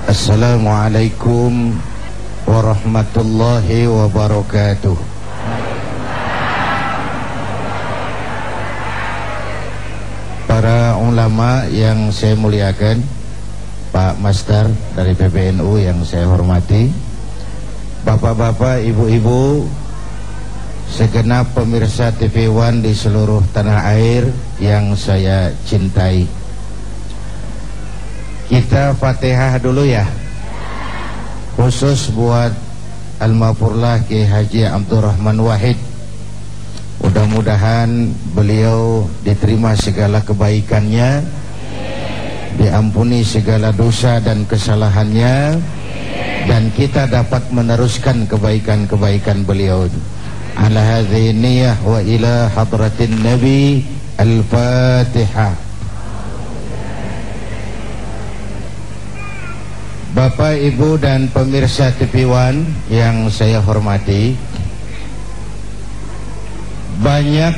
Assalamualaikum warahmatullahi wabarakatuh. Para ulama yang saya muliakan, Pak Master dari PBNU yang saya hormati, bapak-bapak, ibu-ibu, segenap pemirsa TV One di seluruh tanah air yang saya cintai. Kita Fatihah dulu ya, khusus buat Almarhumlah Kiai Haji Abdurrahman Wahid. Mudah-mudahan beliau diterima segala kebaikannya, diampuni segala dosa dan kesalahannya, dan kita dapat meneruskan kebaikan-kebaikan beliau. Ala hadhihi niyyah wa ila hadratin Nabi. Al-Fatihah. Bapak, Ibu, dan pemirsa TV One yang saya hormati, banyak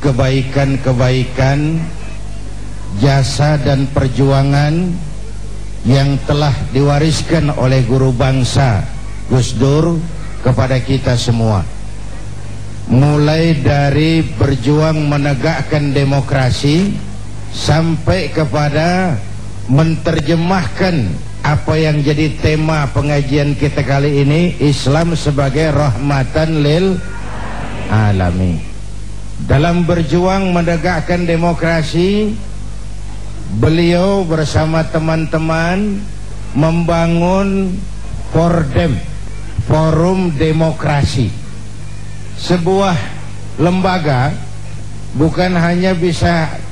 kebaikan-kebaikan, jasa dan perjuangan yang telah diwariskan oleh guru bangsa Gus Dur kepada kita semua. Mulai dari berjuang menegakkan demokrasi sampai kepada menerjemahkan apa yang jadi tema pengajian kita kali ini, Islam sebagai rahmatan lil alamin. Dalam berjuang menegakkan demokrasi, beliau bersama teman-teman membangun Fordem, Forum Demokrasi, sebuah lembaga bukan hanya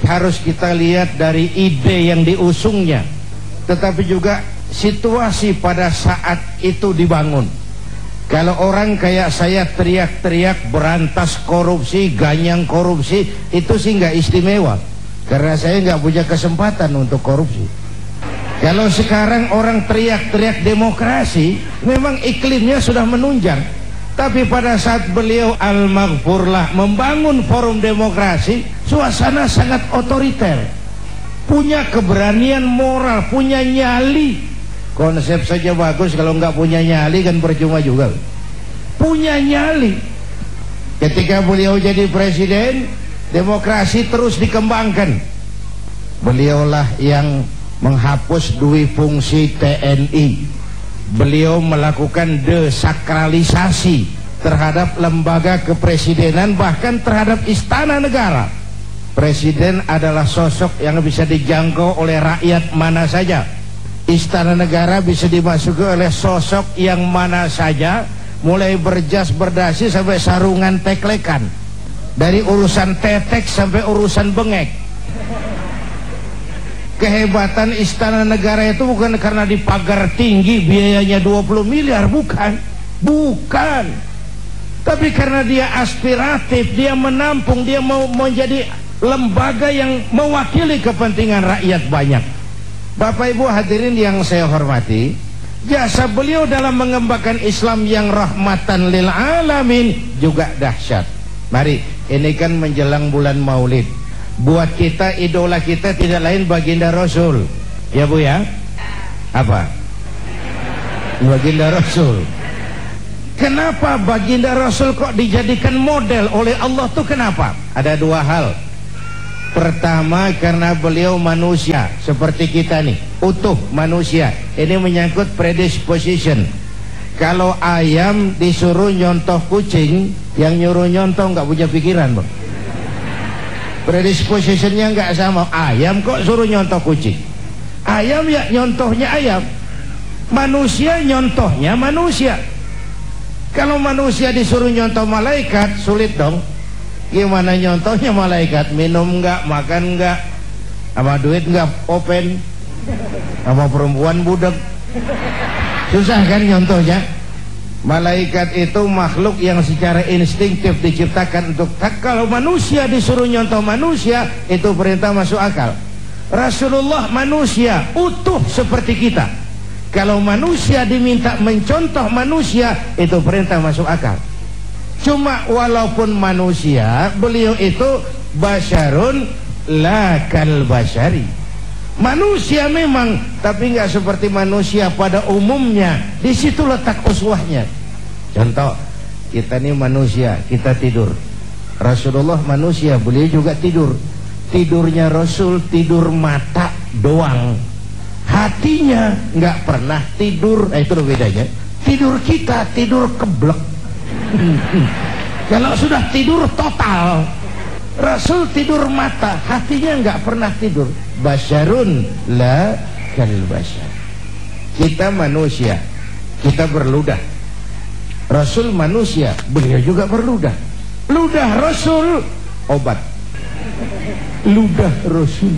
harus kita lihat dari ide yang diusungnya, tetapi juga situasi pada saat itu dibangun. Kalau orang kayak saya teriak-teriak berantas korupsi, ganyang korupsi, itu sih nggak istimewa, karena saya nggak punya kesempatan untuk korupsi. Kalau sekarang orang teriak-teriak demokrasi, memang iklimnya sudah menunjang. Tapi pada saat beliau Al-Maghfurlah membangun forum demokrasi, suasana sangat otoriter, punya keberanian moral, punya nyali. Konsep saja bagus, kalau nggak punya nyali kan percuma juga. Punya nyali. Ketika beliau jadi presiden, demokrasi terus dikembangkan. Beliaulah yang menghapus dui fungsi TNI. Beliau melakukan desakralisasi terhadap lembaga kepresidenan, bahkan terhadap istana negara. Presiden adalah sosok yang bisa dijangkau oleh rakyat mana saja. Istana negara bisa dimasuki oleh sosok yang mana saja, mulai berjas berdasi sampai sarungan teklekan, dari urusan tetek sampai urusan bengek. Kehebatan istana negara itu bukan karena dipagar tinggi biayanya 20 miliar, bukan, tapi karena dia aspiratif, dia menampung, dia mau menjadi lembaga yang mewakili kepentingan rakyat banyak. Bapak Ibu hadirin yang saya hormati, jasa beliau dalam mengembangkan Islam yang rahmatan lil alamin juga dahsyat. Mari, ini kan menjelang bulan Maulid. Buat kita, idola kita tidak lain baginda Rasul, ya Bu ya? Apa? Baginda Rasul. Kenapa baginda Rasul kok dijadikan model oleh Allah tuh kenapa? Ada dua hal. Pertama, karena beliau manusia seperti kita nih, utuh manusia. Ini menyangkut predisposition. Kalau ayam disuruh nyontoh kucing, yang nyuruh nyontoh nggak punya pikiran, Bang. Predispositionnya nggak sama. Ayam kok suruh nyontoh kucing, ayam ya nyontohnya ayam, manusia nyontohnya manusia. Kalau manusia disuruh nyontoh malaikat, sulit dong. Gimana nyontohnya malaikat? Minum nggak, makan nggak, sama duit nggak open, sama perempuan budak, susah kan nyontohnya. Malaikat itu makhluk yang secara instingtif diciptakan untuk kalau manusia disuruh nyontoh manusia, itu perintah masuk akal. Rasulullah manusia utuh seperti kita. Kalau manusia diminta mencontoh manusia, itu perintah masuk akal. Cuma walaupun manusia, beliau itu basyarun la kal basyari. Manusia memang, tapi nggak seperti manusia pada umumnya. Di situ letak uswahnya. Contoh, kita ini manusia, kita tidur. Rasulullah manusia, beliau juga tidur. Tidurnya Rasul tidur mata doang, hatinya nggak pernah tidur. Nah, itu bedanya. Tidur kita tidur keblek. Kalau sudah tidur total. Rasul tidur mata, hatinya nggak pernah tidur. Basyarun la kal basyar. Kita manusia, kita berludah. Rasul manusia, beliau juga berludah. Ludah Rasul obat. Ludah Rasul.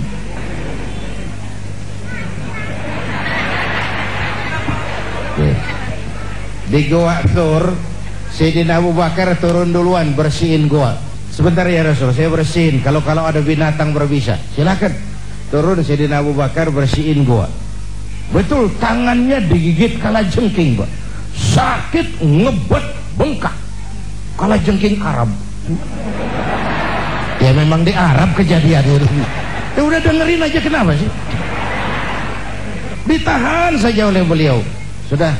Di Goa Thur, Sayyidina Abu Bakar turun duluan bersihin goa. Sebentar ya Rasul, saya bersihin. Kalau ada binatang berbisa, silakan. Turun Sayyidina Abu Bakar bersihin goa. Betul, tangannya digigit kalajengking, Pak. Sakit, ngebet, bengkak. Kalajengking Arab. Ya memang di Arab kejadian itu. Ya udah dengerin aja, kenapa sih? Ditahan saja oleh beliau. Sudah,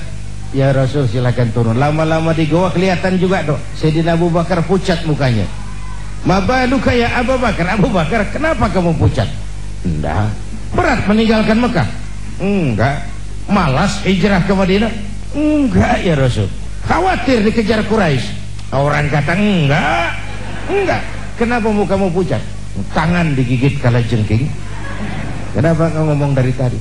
ya Rasul silakan turun. Lama-lama di goa kelihatan juga dok, Sayyidina Abu Bakar pucat mukanya. Mabaluka ya Abu Bakar. Abu Bakar, kenapa kamu pucat? Enggak. Berat meninggalkan Mekah? Enggak. Malas hijrah ke Madinah? Enggak ya Rasul. Khawatir dikejar Quraisy? Orang kata enggak. Enggak. Kenapa mukamu pucat? Tangan digigit kalajengking. Kenapa kau ngomong dari tadi?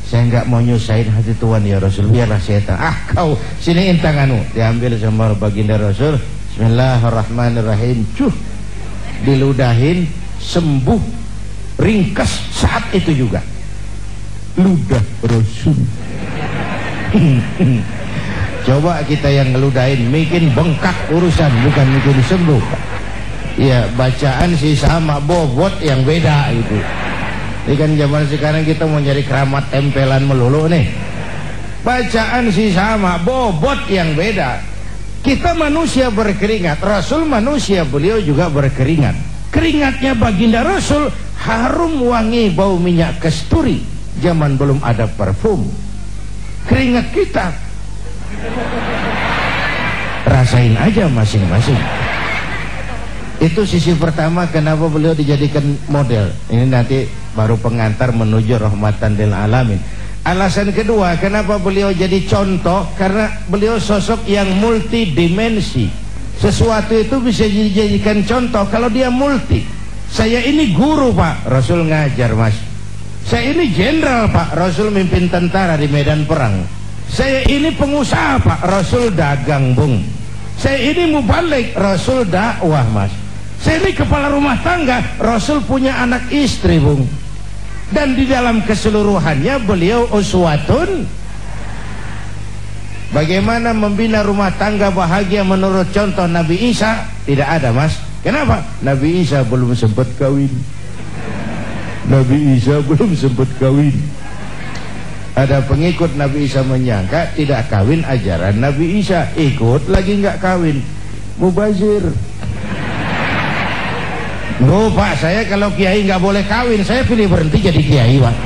Saya enggak mau nyusahin hati Tuhan ya Rasul, biarlah saya tahu. Kau siniin tanganmu. Diambil sama baginda Rasul. Bismillahirrahmanirrahim. Diludahin, sembuh, ringkas saat itu juga. Ludah Rasul. Coba kita yang ngeludahin, bikin bengkak urusan, bukan bikin sembuh. Ya bacaan sih sama, bobot yang beda itu. Ini kan zaman sekarang kita mau nyari keramat tempelan melulu nih. Bacaan sih sama, bobot yang beda. Kita manusia berkeringat, Rasul manusia, beliau juga berkeringat. Keringatnya baginda Rasul harum wangi bau minyak kasturi. Zaman belum ada parfum. Keringat kita rasain aja masing-masing. Itu sisi pertama kenapa beliau dijadikan model. Ini nanti baru pengantar menuju rahmatan lil alamin. Alasan kedua kenapa beliau jadi contoh, karena beliau sosok yang multidimensi. Sesuatu itu bisa dijadikan contoh kalau dia multi. Saya ini guru Pak, Rasul ngajar Mas. Saya ini jenderal Pak, Rasul mimpin tentara di medan perang. Saya ini pengusaha Pak, Rasul dagang Bung. Saya ini mubalik, Rasul dakwah Mas. Saya ini kepala rumah tangga, Rasul punya anak istri Bung. Dan di dalam keseluruhannya beliau uswatun. Bagaimana membina rumah tangga bahagia menurut contoh Nabi Isa? Tidak ada Mas. Kenapa? Nabi Isa belum sempat kawin. Nabi Isa belum sempat kawin. Ada pengikut Nabi Isa menyangka tidak kawin ajaran Nabi Isa, ikut lagi nggak kawin, mubazir. Loh Pak, saya kalau kiai nggak boleh kawin, saya pilih berhenti jadi kiai Pak.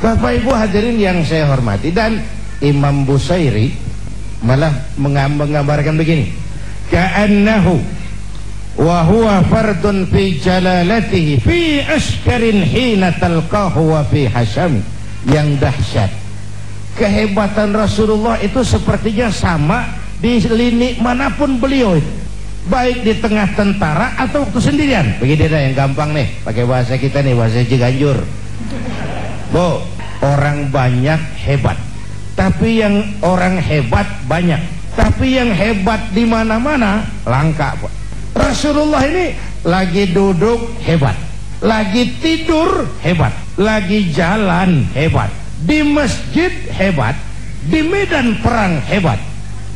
Bapak Ibu hadirin yang saya hormati, dan Imam Busairi malah menggambarkan begini, ka'annahu wa huwa fardun fi jalalatihi fi askarin hina talqahu wa fi hasami. Yang dahsyat, kehebatan Rasulullah itu sepertinya sama di lini manapun beliau, baik di tengah tentara atau waktu sendirian. Begini dah yang gampang nih, pakai bahasa kita nih, bahasa Ciganjur. Bu, orang banyak hebat, tapi yang orang hebat banyak, tapi yang hebat di mana-mana langka Pak. Rasulullah ini lagi duduk hebat, lagi tidur hebat, lagi jalan hebat, di masjid hebat, di medan perang hebat,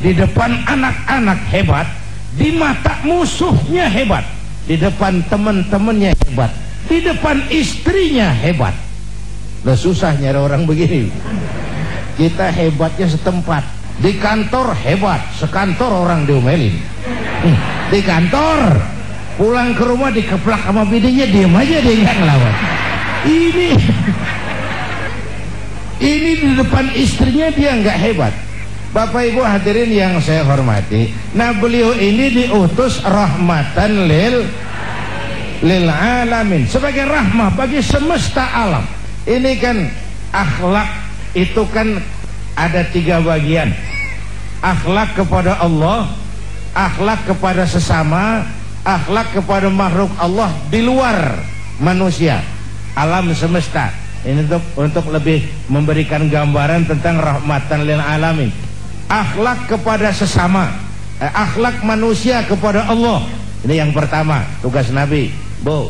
di depan anak-anak hebat, di mata musuhnya hebat, di depan teman-temannya hebat, di depan istrinya hebat. Udah susah nyari orang begini. Kita hebatnya setempat. Di kantor hebat, sekantor orang diomelin. Di kantor pulang ke rumah dikeplak sama bininya, diam aja, dia nggak ngelawan. Ini di depan istrinya dia nggak hebat. Bapak Ibu hadirin yang saya hormati, nah beliau ini diutus rahmatan lil alamin, sebagai rahmah bagi semesta alam. Ini kan akhlak itu kan ada 3 bagian. Akhlak kepada Allah, akhlak kepada sesama, akhlak kepada makhluk Allah di luar manusia, alam semesta. Ini untuk lebih memberikan gambaran tentang rahmatan lil alamin. Akhlak kepada sesama, akhlak manusia kepada Allah. Ini yang pertama, tugas Nabi. Bu,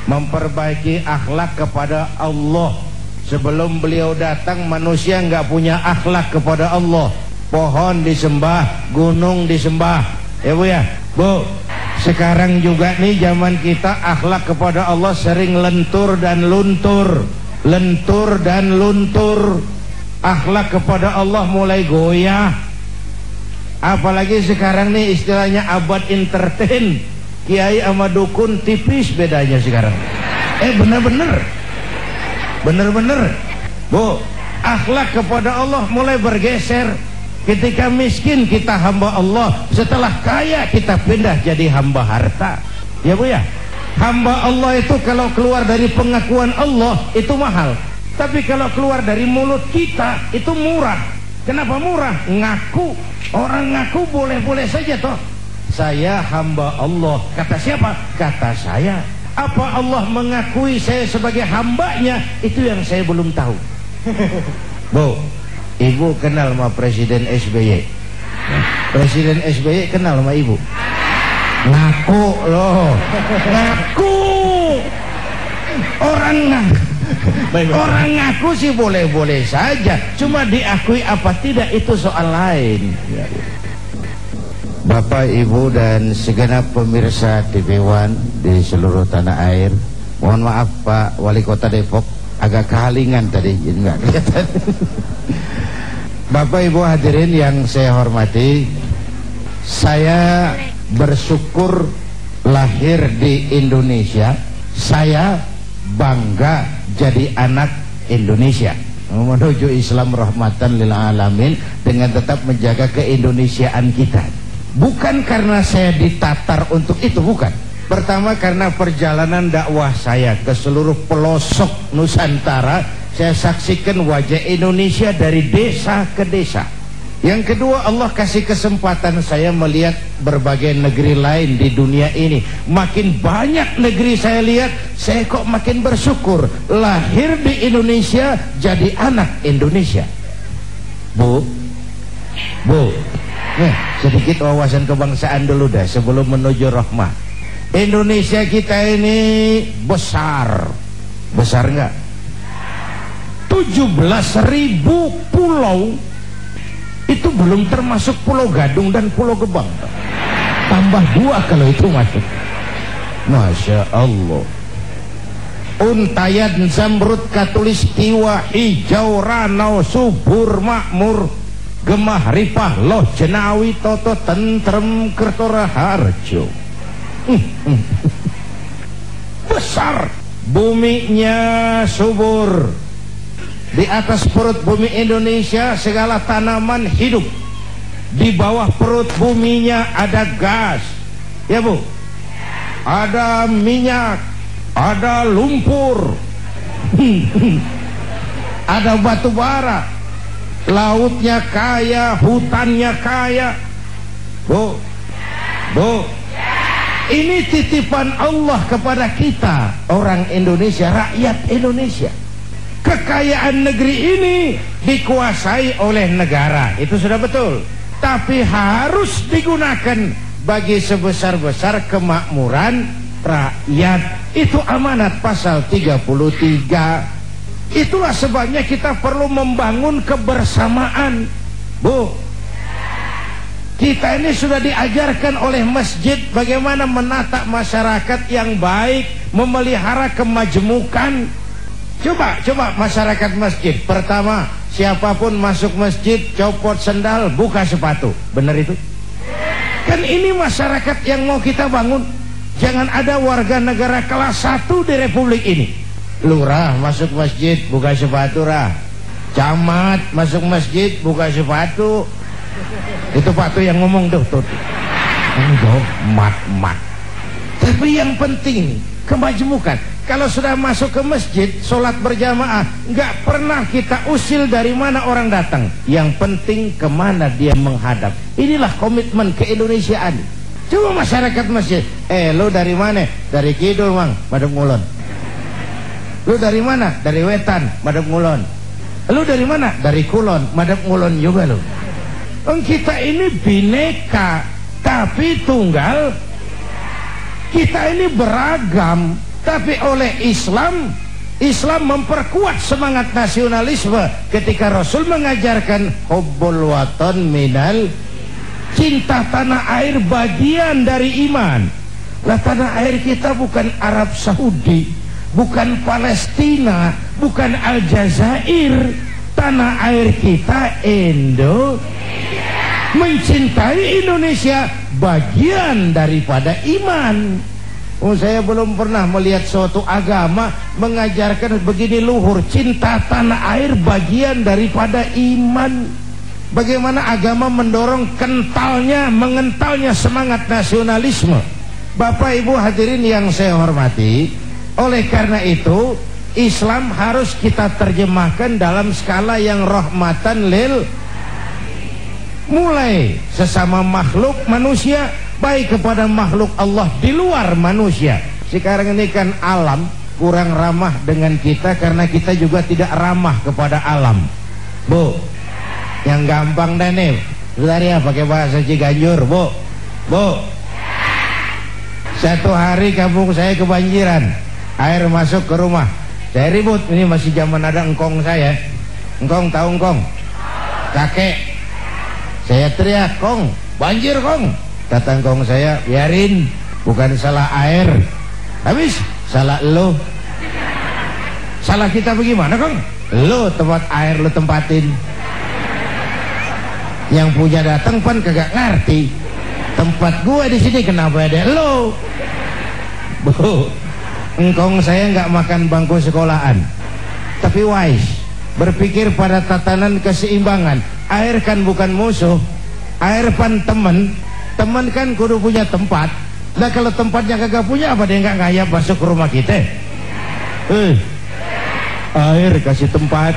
memperbaiki akhlak kepada Allah. Sebelum beliau datang, manusia nggak punya akhlak kepada Allah. Pohon disembah, gunung disembah, ya Bu ya. Bu, sekarang juga nih zaman kita akhlak kepada Allah sering lentur dan luntur, lentur dan luntur. Akhlak kepada Allah mulai goyah. Apalagi sekarang nih istilahnya abad entertain. Kiai sama dukun tipis bedanya sekarang. Bener-bener. Bu, akhlak kepada Allah mulai bergeser. Ketika miskin kita hamba Allah, setelah kaya kita pindah jadi hamba harta. Ya Bu ya. Hamba Allah itu kalau keluar dari pengakuan Allah itu mahal. Tapi kalau keluar dari mulut kita itu murah. Kenapa murah? Ngaku. Orang ngaku boleh-boleh saja toh. Saya hamba Allah. Kata siapa? Kata saya. Apa Allah mengakui saya sebagai hambanya? Itu yang saya belum tahu. Bu, Ibu kenal sama Presiden SBY? Presiden SBY kenal sama Ibu? Ngaku loh. Ngaku. Orang ngaku sih boleh-boleh saja, cuma diakui apa tidak itu soal lain. Bapak, Ibu dan segenap pemirsa TV One di seluruh tanah air, mohon maaf Pak Wali Kota Depok, agak kehalingan tadi, jadi nggak kelihatan. Bapak Ibu hadirin yang saya hormati, saya bersyukur lahir di Indonesia. Saya bangga jadi anak Indonesia, menuju Islam rahmatan lil alamin, dengan tetap menjaga keindonesiaan kita. Bukan karena saya ditatar untuk itu, bukan. Pertama karena perjalanan dakwah saya ke seluruh pelosok Nusantara, saya saksikan wajah Indonesia dari desa ke desa. Yang kedua, Allah kasih kesempatan saya melihat berbagai negeri lain di dunia ini. Makin banyak negeri saya lihat, saya kok makin bersyukur lahir di Indonesia, jadi anak Indonesia. Bu, sedikit wawasan kebangsaan dulu dah sebelum menuju rahmah. Indonesia kita ini besar nggak? 17.000 pulau. Itu belum termasuk Pulau Gadung dan Pulau Gebang. Tambah 2 kalau itu masuk. Masya Allah. Untayan zamrud katulistiwa, hijau ranau subur makmur, gemah ripah loh jenawi toto tentrem kertora harjo. Besar. Buminya subur. Di atas perut bumi Indonesia segala tanaman hidup. Di bawah perut buminya ada gas, ya Bu, ada minyak, ada lumpur, ada batu bara. Lautnya kaya, hutannya kaya. Bu, ini titipan Allah kepada kita, orang Indonesia, rakyat Indonesia. Kekayaan negeri ini dikuasai oleh negara, itu sudah betul, tapi harus digunakan bagi sebesar-besar kemakmuran rakyat. Itu amanat pasal 33. Itulah sebabnya kita perlu membangun kebersamaan. Bu, kita ini sudah diajarkan oleh masjid bagaimana menata masyarakat yang baik, memelihara kemajmukan. Coba masyarakat masjid. Pertama, siapapun masuk masjid copot sendal, buka sepatu. Benar itu? Kan ini masyarakat yang mau kita bangun. Jangan ada warga negara kelas 1 di republik ini. Lurah masuk masjid buka sepatu rah. Camat masuk masjid buka sepatu. Itu Pak tuh yang ngomong tuh. Enggak, mat. Tapi yang penting kemajemukan. Kalau sudah masuk ke masjid, sholat berjamaah, nggak pernah kita usil dari mana orang datang. Yang penting kemana dia menghadap. Inilah komitmen keindonesiaan. Coba masyarakat masjid, lo dari mana? Dari kidul mang, madep ngulon. Lo dari mana? Dari wetan, madep ngulon. Lo dari mana? Dari kulon, madep ngulon juga lo. Kita ini bineka, tapi tunggal. Kita ini beragam, tapi oleh Islam memperkuat semangat nasionalisme ketika Rasul mengajarkan hubbul watan minal, cinta tanah air bagian dari iman. Lah tanah air kita bukan Arab Saudi, bukan Palestina, bukan Aljazair. Tanah air kita Indonesia. Mencintai Indonesia bagian daripada iman. Saya belum pernah melihat suatu agama mengajarkan begini luhur. Cinta tanah air bagian daripada iman. Bagaimana agama mendorong mengentalnya semangat nasionalisme. Bapak Ibu hadirin yang saya hormati, oleh karena itu Islam harus kita terjemahkan dalam skala yang rahmatan lil, mulai sesama makhluk manusia, baik kepada makhluk Allah di luar manusia. Sekarang ini kan alam kurang ramah dengan kita karena kita juga tidak ramah kepada alam. Bu, yang gampang dan nih, ya pakai bahasa Ciganjur, bu. Satu hari kampung saya kebanjiran, air masuk ke rumah. Saya ribut, ini masih zaman ada engkong saya. Engkong tahu engkong? Kakek. Saya teriak, "Kong, banjir Kong." Kata engkong saya, "Biarin, bukan salah air. Habis salah lo." Salah kita bagaimana Kong? Lo tempat air lo tempatin. Yang punya datang pan kagak ngerti. Tempat gua di sini kenapa ada lo? Bu, engkong saya nggak makan bangku sekolahan, tapi wise, berpikir pada tatanan keseimbangan. Air kan bukan musuh, air pan teman kan kudu punya tempat. Nah kalau tempatnya kagak punya, apa dia nggak ngayap masuk ke rumah kita? Air kasih tempat.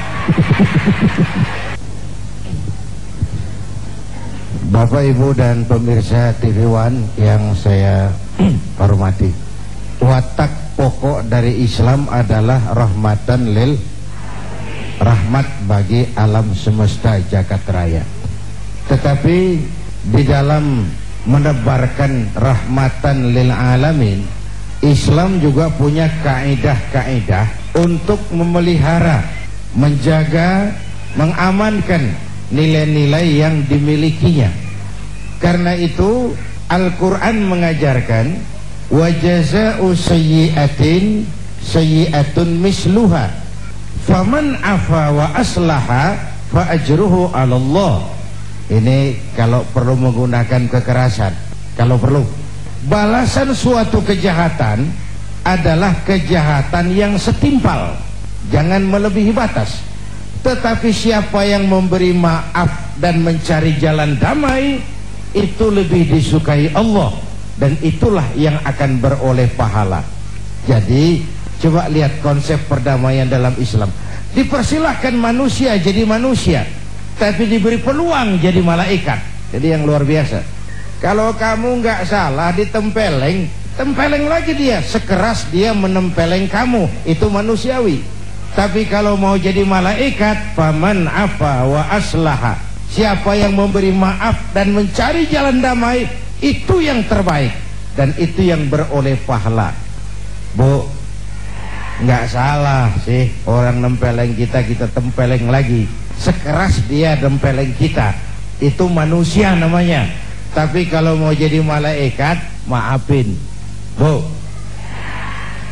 Bapak Ibu dan pemirsa TV One yang saya hormati, watak pokok dari Islam adalah rahmatan lil, rahmat bagi alam semesta jagat raya. Tetapi di dalam menebarkan rahmatan lil alamin, Islam juga punya kaidah-kaidah untuk memelihara, menjaga, mengamankan nilai-nilai yang dimilikinya. Karena itu Al-Quran mengajarkan wa jazaa'u sayyi'atin sayyi'atun misluha faman afa wa aslaha fa ajruhu 'ala Allah. Ini kalau perlu menggunakan kekerasan, kalau perlu. Balasan suatu kejahatan adalah kejahatan yang setimpal, jangan melebihi batas. Tetapi siapa yang memberi maaf dan mencari jalan damai, itu lebih disukai Allah, dan itulah yang akan beroleh pahala. Jadi coba lihat konsep perdamaian dalam Islam. Dipersilahkan manusia jadi manusia, tapi diberi peluang jadi malaikat. Jadi yang luar biasa. Kalau kamu nggak salah ditempeleng, tempeleng lagi dia. Sekeras dia menempeleng kamu, itu manusiawi. Tapi kalau mau jadi malaikat, faman afa wa aslaha, siapa yang memberi maaf dan mencari jalan damai, itu yang terbaik, dan itu yang beroleh pahala. Bu, nggak salah sih orang nempeleng kita, kita tempeleng lagi. Sekeras dia nempeleng kita, itu manusia namanya. Tapi kalau mau jadi malaikat, maafin. Bu,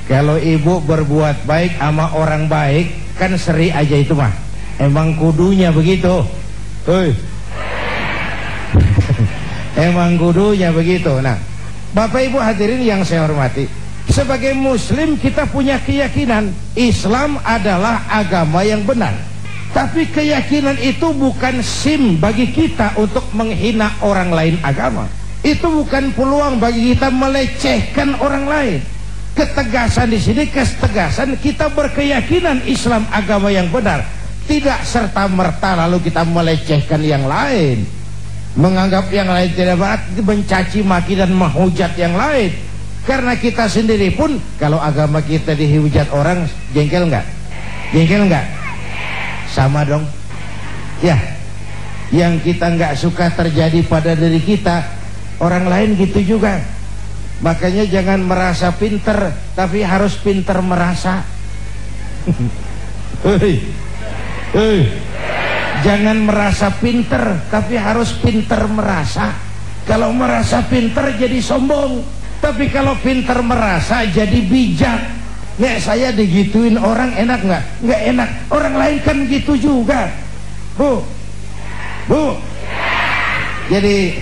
kalau ibu berbuat baik sama orang baik, kan seri aja itu mah. Emang kudunya begitu. Emang kudunya begitu. Nah, Bapak Ibu hadirin yang saya hormati, sebagai muslim kita punya keyakinan Islam adalah agama yang benar. Tapi keyakinan itu bukan SIM bagi kita untuk menghina orang lain agama. Itu bukan peluang bagi kita melecehkan orang lain. Ketegasan di sini, ketegasan kita berkeyakinan Islam agama yang benar. Tidak serta-merta lalu kita melecehkan yang lain, menganggap yang lain tidak benar, mencaci maki dan menghujat yang lain. Karena kita sendiri pun kalau agama kita dihujat orang, jengkel nggak? Jengkel nggak? Sama dong. Ya, yang kita nggak suka terjadi pada diri kita, orang lain gitu juga. Makanya jangan merasa pinter, tapi harus pinter merasa. Jangan merasa pinter, tapi harus pinter merasa. Kalau merasa pinter jadi sombong, tapi kalau pinter merasa jadi bijak. Nek saya digituin orang enak nggak? Nggak enak. Orang lain kan gitu juga, Bu. Jadi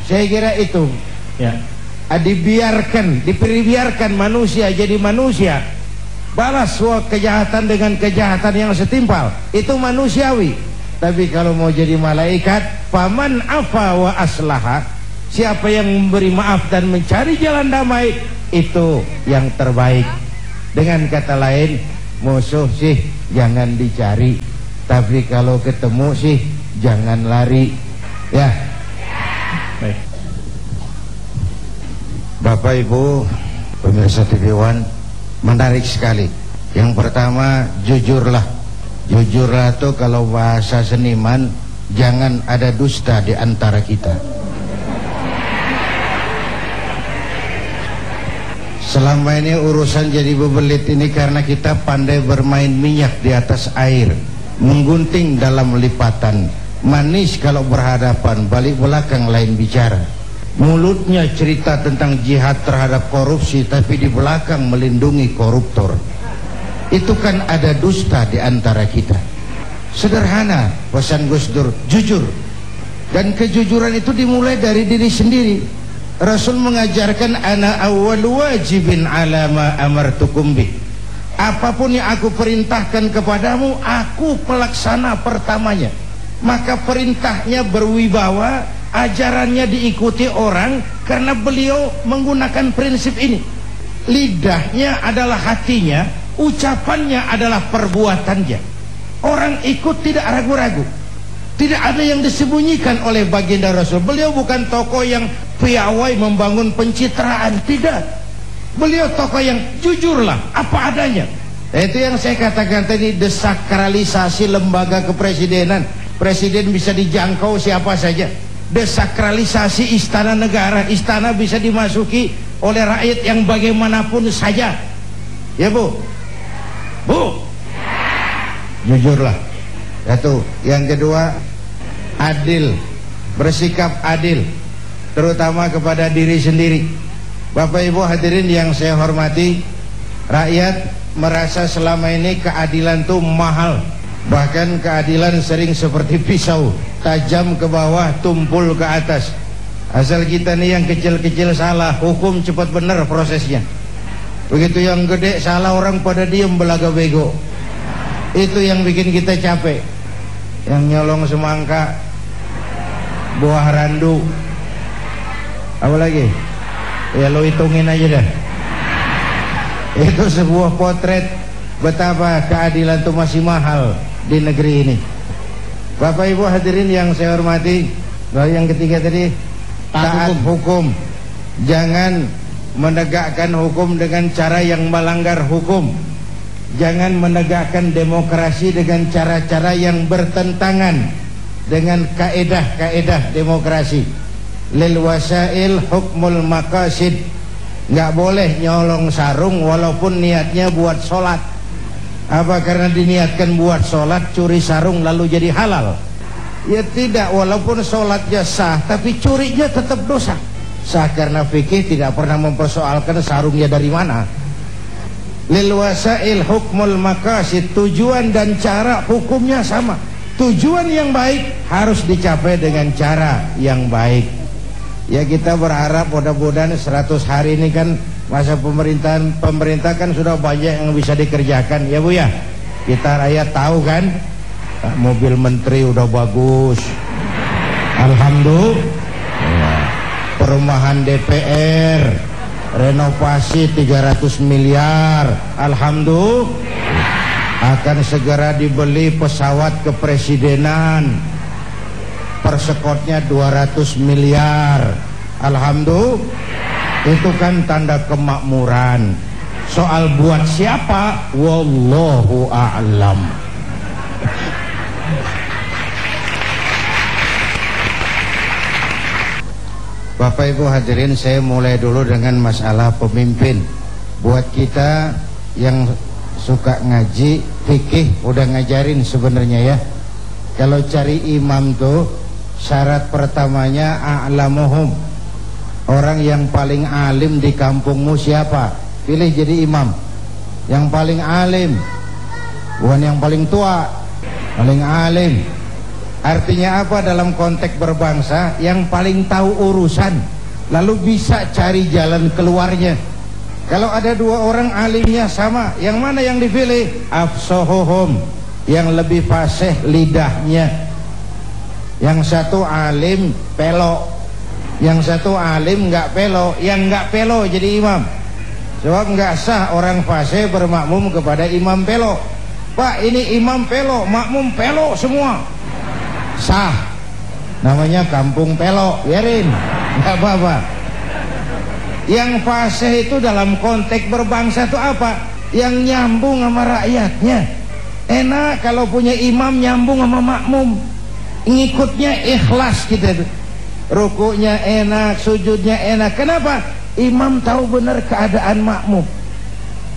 saya kira itu ya, dibiarkan manusia jadi manusia, balas kejahatan dengan kejahatan yang setimpal, itu manusiawi. Tapi kalau mau jadi malaikat, faman afa wa aslaha, siapa yang memberi maaf dan mencari jalan damai, itu yang terbaik. Dengan kata lain, musuh sih jangan dicari, tapi kalau ketemu sih jangan lari. Ya. Baik. Bapak Ibu pemirsa TV One, menarik sekali. Yang pertama, jujurlah. Jujurlah tuh kalau bahasa seniman, jangan ada dusta di antara kita. Selama ini urusan jadi bebelit ini karena kita pandai bermain minyak di atas air, menggunting dalam lipatan, manis kalau berhadapan, balik belakang lain bicara. Mulutnya cerita tentang jihad terhadap korupsi, tapi di belakang melindungi koruptor. Itu kan ada dusta di antara kita. Sederhana pesan Gus Dur, jujur. Dan kejujuran itu dimulai dari diri sendiri. Rasul mengajarkan, ana awwal wajibin ala ma amartukum bih. Apapun yang aku perintahkan kepadamu, aku pelaksana pertamanya. Maka perintahnya berwibawa, ajarannya diikuti orang karena beliau menggunakan prinsip ini. Lidahnya adalah hatinya, ucapannya adalah perbuatannya. Orang ikut tidak ragu-ragu. Tidak ada yang disembunyikan oleh baginda Rasul. Beliau bukan tokoh yang piawai membangun pencitraan, tidak. Beliau tokoh yang jujurlah apa adanya. Itu yang saya katakan tadi, desakralisasi lembaga kepresidenan. Presiden bisa dijangkau siapa saja. Desakralisasi istana negara, istana bisa dimasuki oleh rakyat yang bagaimanapun saja. Ya Bu? Jujurlah. Satu. Yang kedua, adil, bersikap adil, terutama kepada diri sendiri. Bapak Ibu hadirin yang saya hormati, rakyat merasa selama ini keadilan itu mahal. Bahkan keadilan sering seperti pisau, tajam ke bawah, tumpul ke atas. Asal kita nih yang kecil-kecil salah, hukum cepat benar prosesnya. Begitu yang gede salah, orang pada diem belaga bego. Itu yang bikin kita capek. Yang nyolong semangka, buah randu, apa lagi? Ya lo hitungin aja dah. Itu sebuah potret betapa keadilan itu masih mahal di negeri ini. Bapak Ibu hadirin yang saya hormati, yang ketiga tadi, taat hukum. Jangan menegakkan hukum dengan cara yang melanggar hukum. Jangan menegakkan demokrasi dengan cara-cara yang bertentangan dengan kaedah-kaedah demokrasi. Lil wasail hukmul maqasid. Nggak boleh nyolong sarung walaupun niatnya buat sholat. Apa karena diniatkan buat sholat curi sarung lalu jadi halal? Ya tidak, walaupun sholatnya sah tapi curinya tetap dosa. Sah karena fikih tidak pernah mempersoalkan sarungnya dari mana. Lil wasail hukmul maqasid, tujuan dan cara hukumnya sama. Tujuan yang baik harus dicapai dengan cara yang baik. Ya kita berharap mudah-mudahan 100 hari ini kan masa pemerintah kan sudah banyak yang bisa dikerjakan ya Bu ya. Kita rakyat tahu kan, mobil menteri udah bagus, alhamdulillah. Perumahan DPR renovasi 300 miliar, alhamdulillah. Akan segera dibeli pesawat kepresidenan, persekotnya 200 miliar, alhamdulillah. Itu kan tanda kemakmuran. Soal buat siapa, wallahu a'lam. Bapak Ibu hadirin, saya mulai dulu dengan masalah pemimpin. Buat kita yang suka ngaji fikih udah ngajarin sebenarnya ya. Kalau cari imam tuh syarat pertamanya a'lamuhum. Orang yang paling alim di kampungmu siapa? Pilih jadi imam. Yang paling alim, bukan yang paling tua, paling alim. Artinya apa dalam konteks berbangsa? Yang paling tahu urusan, lalu bisa cari jalan keluarnya. Kalau ada dua orang alimnya sama, yang mana yang dipilih? Afsahuhum, yang lebih fasih lidahnya. Yang satu alim pelok, yang satu alim nggak pelo. Yang nggak pelo jadi imam, sebab nggak sah orang fasih bermakmum kepada imam pelo. Pak, ini imam pelo, makmum pelo semua, sah, namanya kampung pelo, biarin, nggak apa-apa. Yang fasih itu dalam konteks berbangsa itu apa? Yang nyambung sama rakyatnya. Enak kalau punya imam nyambung sama makmum, ngikutnya ikhlas gitu. Rukuknya enak, sujudnya enak. Kenapa? Imam tahu benar keadaan makmum.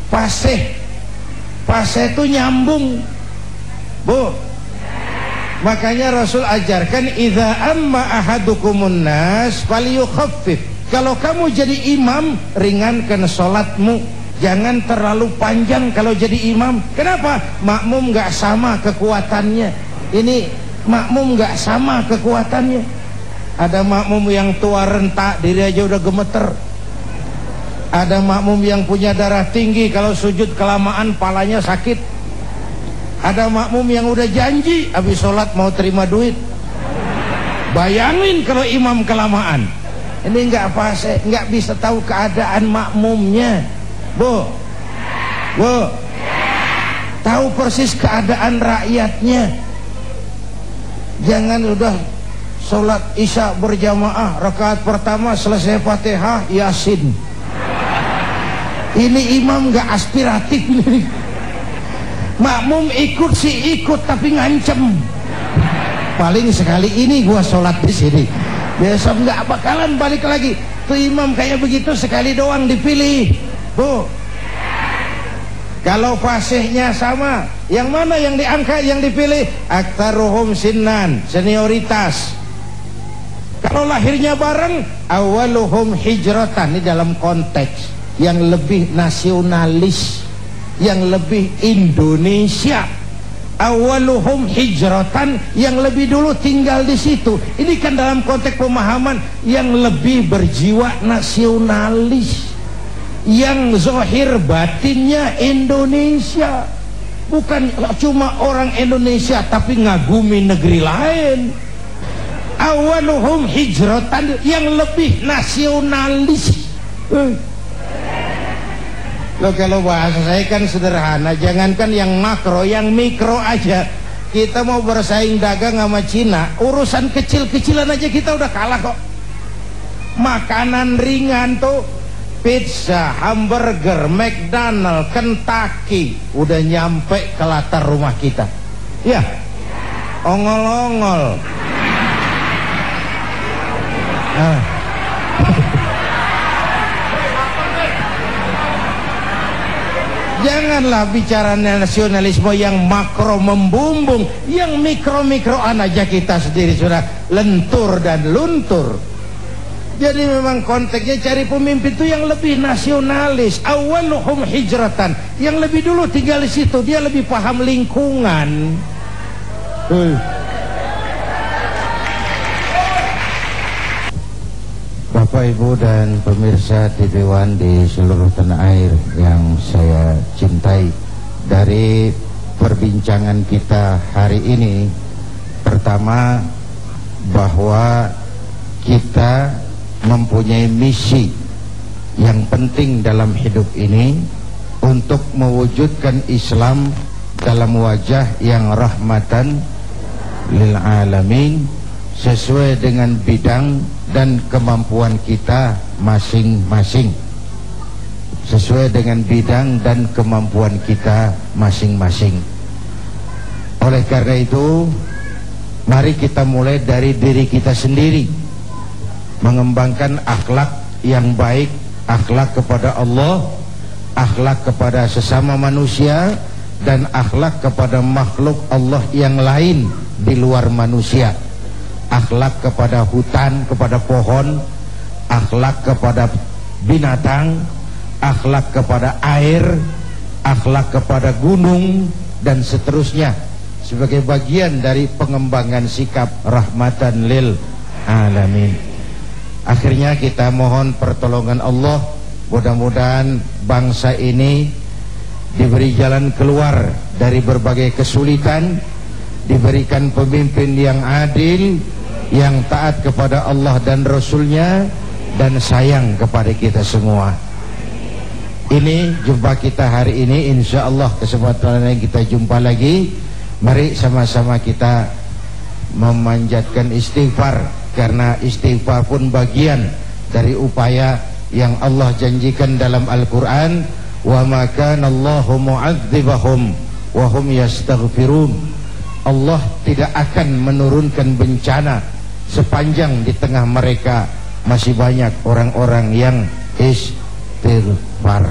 Fasih itu nyambung, Bu. Makanya Rasul ajarkan, idza amma ahadukumun nas falyukhaffif. Kalau kamu jadi imam, ringankan sholatmu, jangan terlalu panjang kalau jadi imam. Kenapa? Makmum nggak sama kekuatannya. Ini makmum nggak sama kekuatannya. Ada makmum yang tua rentak, diri aja udah gemeter. Ada makmum yang punya darah tinggi, kalau sujud kelamaan palanya sakit. Ada makmum yang udah janji habis sholat mau terima duit. Bayangin kalau imam kelamaan. Ini nggak fasih, nggak bisa tahu keadaan makmumnya. Bu, tahu persis keadaan rakyatnya. Jangan udah sholat isya berjamaah, rakaat pertama selesai Fatihah, Yasin. Ini imam nggak aspiratif. Makmum ikut sih ikut, tapi ngancem. Paling sekali ini gua sholat di sini, besok nggak bakalan balik lagi. Tuh imam kayak begitu sekali doang dipilih, Bu. Kalau fasihnya sama, yang mana yang diangkat, yang dipilih? Aktaruhum sinnan, senioritas. Kalau lahirnya bareng, awaluhum hijratan. Ini dalam konteks yang lebih nasionalis, yang lebih Indonesia. Awaluhum hijratan, yang lebih dulu tinggal di situ. Ini kan dalam konteks pemahaman yang lebih berjiwa nasionalis, yang zahir batinnya Indonesia, bukan cuma orang Indonesia tapi ngagumi negeri lain. Awaluhum hijratan, yang lebih nasionalis. Loh, kalau bahasa saya kan sederhana, jangankan yang makro, yang mikro aja. Kita mau bersaing dagang sama Cina, urusan kecil-kecilan aja kita udah kalah kok. Makanan ringan tuh, pizza, hamburger, McDonald, Kentucky, udah nyampe ke latar rumah kita. Ya, ongol-ongol. Janganlah bicara nasionalisme yang makro membumbung, yang mikro-mikroan aja kita sendiri sudah lentur dan luntur. Jadi memang konteksnya cari pemimpin itu yang lebih nasionalis, awaluhum hijratan, yang lebih dulu tinggal di situ, dia lebih paham lingkungan. Bapak, Ibu, dan pemirsa TV One di seluruh tanah air yang saya cintai, dari perbincangan kita hari ini, pertama bahwa kita mempunyai misi yang penting dalam hidup ini untuk mewujudkan Islam dalam wajah yang rahmatan lil alamin, sesuai dengan bidang dan kemampuan kita masing-masing. Sesuai dengan bidang dan kemampuan kita masing-masing. Oleh karena itu, mari kita mulai dari diri kita sendiri, mengembangkan akhlak yang baik, akhlak kepada Allah, akhlak kepada sesama manusia, dan akhlak kepada makhluk Allah yang lain di luar manusia. Akhlak kepada hutan, kepada pohon, akhlak kepada binatang, akhlak kepada air, akhlak kepada gunung, dan seterusnya, sebagai bagian dari pengembangan sikap rahmatan lil alamin. Akhirnya kita mohon pertolongan Allah, mudah-mudahan bangsa ini diberi jalan keluar dari berbagai kesulitan, diberikan pemimpin yang adil, yang taat kepada Allah dan Rasulnya, dan sayang kepada kita semua. Ini jumpa kita hari ini, insya Allah kesempatan yang kita jumpa lagi. Mari sama-sama kita memanjatkan istighfar, karena istighfar pun bagian dari upaya yang Allah janjikan dalam Al-Quran. Wa ma kana Allahu mu'adzibahum wa hum yastaghfirun. Allah tidak akan menurunkan bencana sepanjang di tengah mereka masih banyak orang-orang yang istighfar.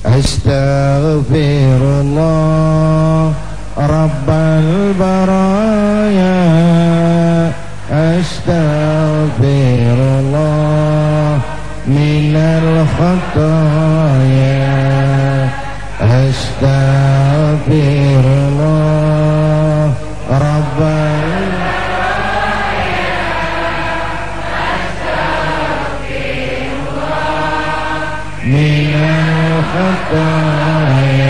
Astaghfirullah Rabbal baraya, astaghfirullah minal khataya, astaghfirullah Rabbal minal khataya.